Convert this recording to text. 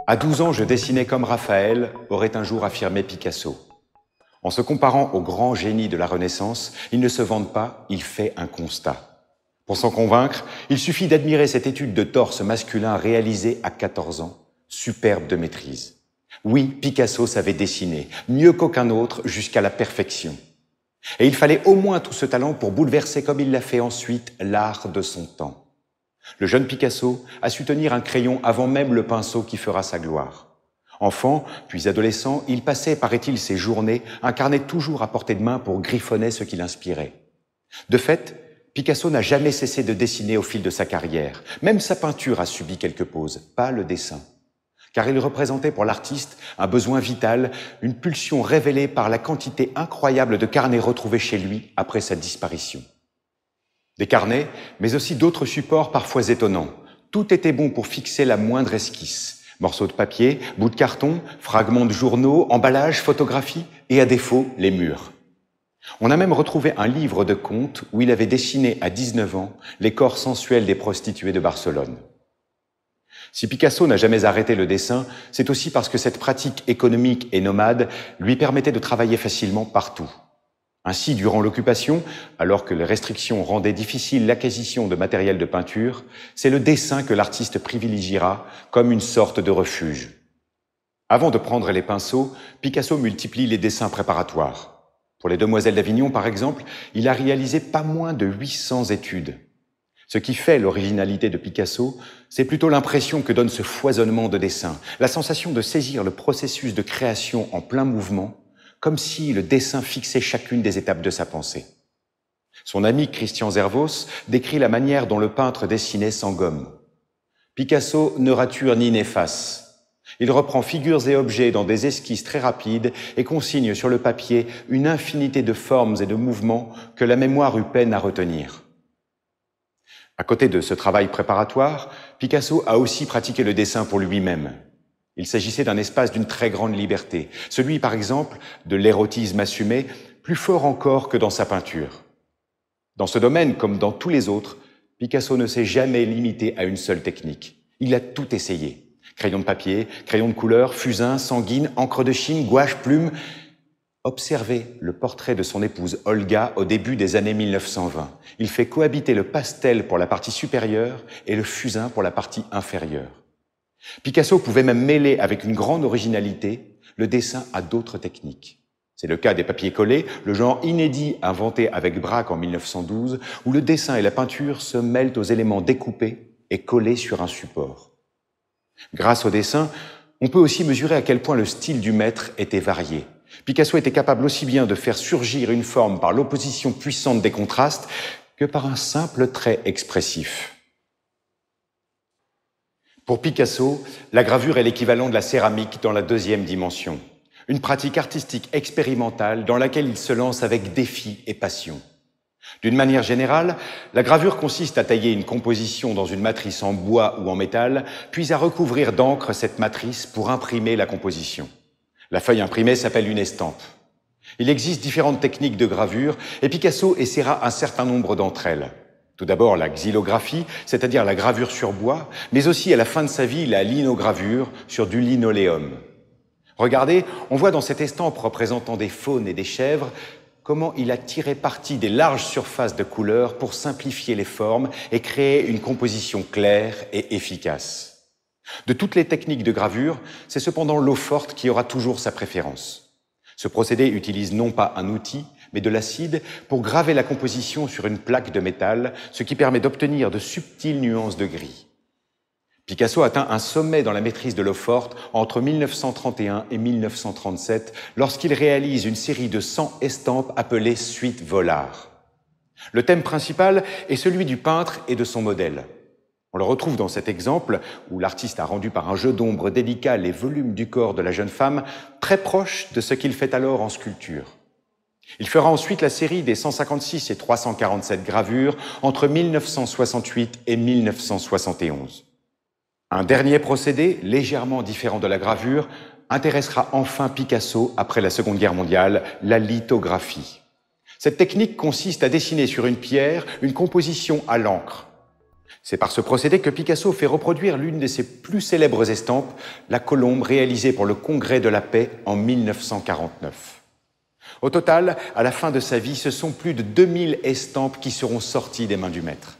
À 12 ans, je dessinais comme Raphaël, aurait un jour affirmé Picasso. En se comparant aux grands génies de la Renaissance, il ne se vante pas, il fait un constat. Pour s'en convaincre, il suffit d'admirer cette étude de torse masculin réalisée à 14 ans, superbe de maîtrise. Oui, Picasso savait dessiner, mieux qu'aucun autre, jusqu'à la perfection. Et il fallait au moins tout ce talent pour bouleverser comme il l'a fait ensuite l'art de son temps. Le jeune Picasso a su tenir un crayon avant même le pinceau qui fera sa gloire. Enfant, puis adolescent, il passait, paraît-il, ses journées, un carnet toujours à portée de main pour griffonner ce qui l'inspirait. De fait, Picasso n'a jamais cessé de dessiner au fil de sa carrière. Même sa peinture a subi quelques pauses, pas le dessin. Car il représentait pour l'artiste un besoin vital, une pulsion révélée par la quantité incroyable de carnets retrouvés chez lui après sa disparition. Des carnets, mais aussi d'autres supports parfois étonnants. Tout était bon pour fixer la moindre esquisse. Morceaux de papier, bouts de carton, fragments de journaux, emballages, photographies et à défaut, les murs. On a même retrouvé un livre de contes où il avait dessiné à 19 ans les corps sensuels des prostituées de Barcelone. Si Picasso n'a jamais arrêté le dessin, c'est aussi parce que cette pratique économique et nomade lui permettait de travailler facilement partout. Ainsi, durant l'occupation, alors que les restrictions rendaient difficile l'acquisition de matériel de peinture, c'est le dessin que l'artiste privilégiera comme une sorte de refuge. Avant de prendre les pinceaux, Picasso multiplie les dessins préparatoires. Pour les Demoiselles d'Avignon, par exemple, il a réalisé pas moins de 800 études. Ce qui fait l'originalité de Picasso, c'est plutôt l'impression que donne ce foisonnement de dessins, la sensation de saisir le processus de création en plein mouvement, comme si le dessin fixait chacune des étapes de sa pensée. Son ami Christian Zervos décrit la manière dont le peintre dessinait sans gomme. Picasso ne rature ni n'efface. Il reprend figures et objets dans des esquisses très rapides et consigne sur le papier une infinité de formes et de mouvements que la mémoire eut peine à retenir. À côté de ce travail préparatoire, Picasso a aussi pratiqué le dessin pour lui-même. Il s'agissait d'un espace d'une très grande liberté, celui par exemple de l'érotisme assumé, plus fort encore que dans sa peinture. Dans ce domaine, comme dans tous les autres, Picasso ne s'est jamais limité à une seule technique. Il a tout essayé. Crayon de papier, crayon de couleur, fusain, sanguine, encre de Chine, gouache, plume. Observez le portrait de son épouse Olga au début des années 1920. Il fait cohabiter le pastel pour la partie supérieure et le fusain pour la partie inférieure. Picasso pouvait même mêler avec une grande originalité le dessin à d'autres techniques. C'est le cas des papiers collés, le genre inédit inventé avec Braque en 1912, où le dessin et la peinture se mêlent aux éléments découpés et collés sur un support. Grâce au dessin, on peut aussi mesurer à quel point le style du maître était varié. Picasso était capable aussi bien de faire surgir une forme par l'opposition puissante des contrastes que par un simple trait expressif. Pour Picasso, la gravure est l'équivalent de la céramique dans la deuxième dimension, une pratique artistique expérimentale dans laquelle il se lance avec défi et passion. D'une manière générale, la gravure consiste à tailler une composition dans une matrice en bois ou en métal, puis à recouvrir d'encre cette matrice pour imprimer la composition. La feuille imprimée s'appelle une estampe. Il existe différentes techniques de gravure et Picasso essaiera un certain nombre d'entre elles. Tout d'abord la xylographie, c'est-à-dire la gravure sur bois, mais aussi à la fin de sa vie la linogravure sur du linoléum. Regardez, on voit dans cette estampe représentant des faunes et des chèvres comment il a tiré parti des larges surfaces de couleurs pour simplifier les formes et créer une composition claire et efficace. De toutes les techniques de gravure, c'est cependant l'eau forte qui aura toujours sa préférence. Ce procédé utilise non pas un outil, mais de l'acide pour graver la composition sur une plaque de métal, ce qui permet d'obtenir de subtiles nuances de gris. Picasso atteint un sommet dans la maîtrise de l'eau forte entre 1931 et 1937 lorsqu'il réalise une série de 100 estampes appelées Suite Vollard. Le thème principal est celui du peintre et de son modèle. On le retrouve dans cet exemple où l'artiste a rendu par un jeu d'ombre délicat les volumes du corps de la jeune femme, très proche de ce qu'il fait alors en sculpture. Il fera ensuite la série des 156 et 347 gravures entre 1968 et 1971. Un dernier procédé, légèrement différent de la gravure, intéressera enfin Picasso après la Seconde Guerre mondiale, la lithographie. Cette technique consiste à dessiner sur une pierre une composition à l'encre. C'est par ce procédé que Picasso fait reproduire l'une de ses plus célèbres estampes, la colombe réalisée pour le Congrès de la paix en 1949. Au total, à la fin de sa vie, ce sont plus de 2000 estampes qui seront sorties des mains du maître.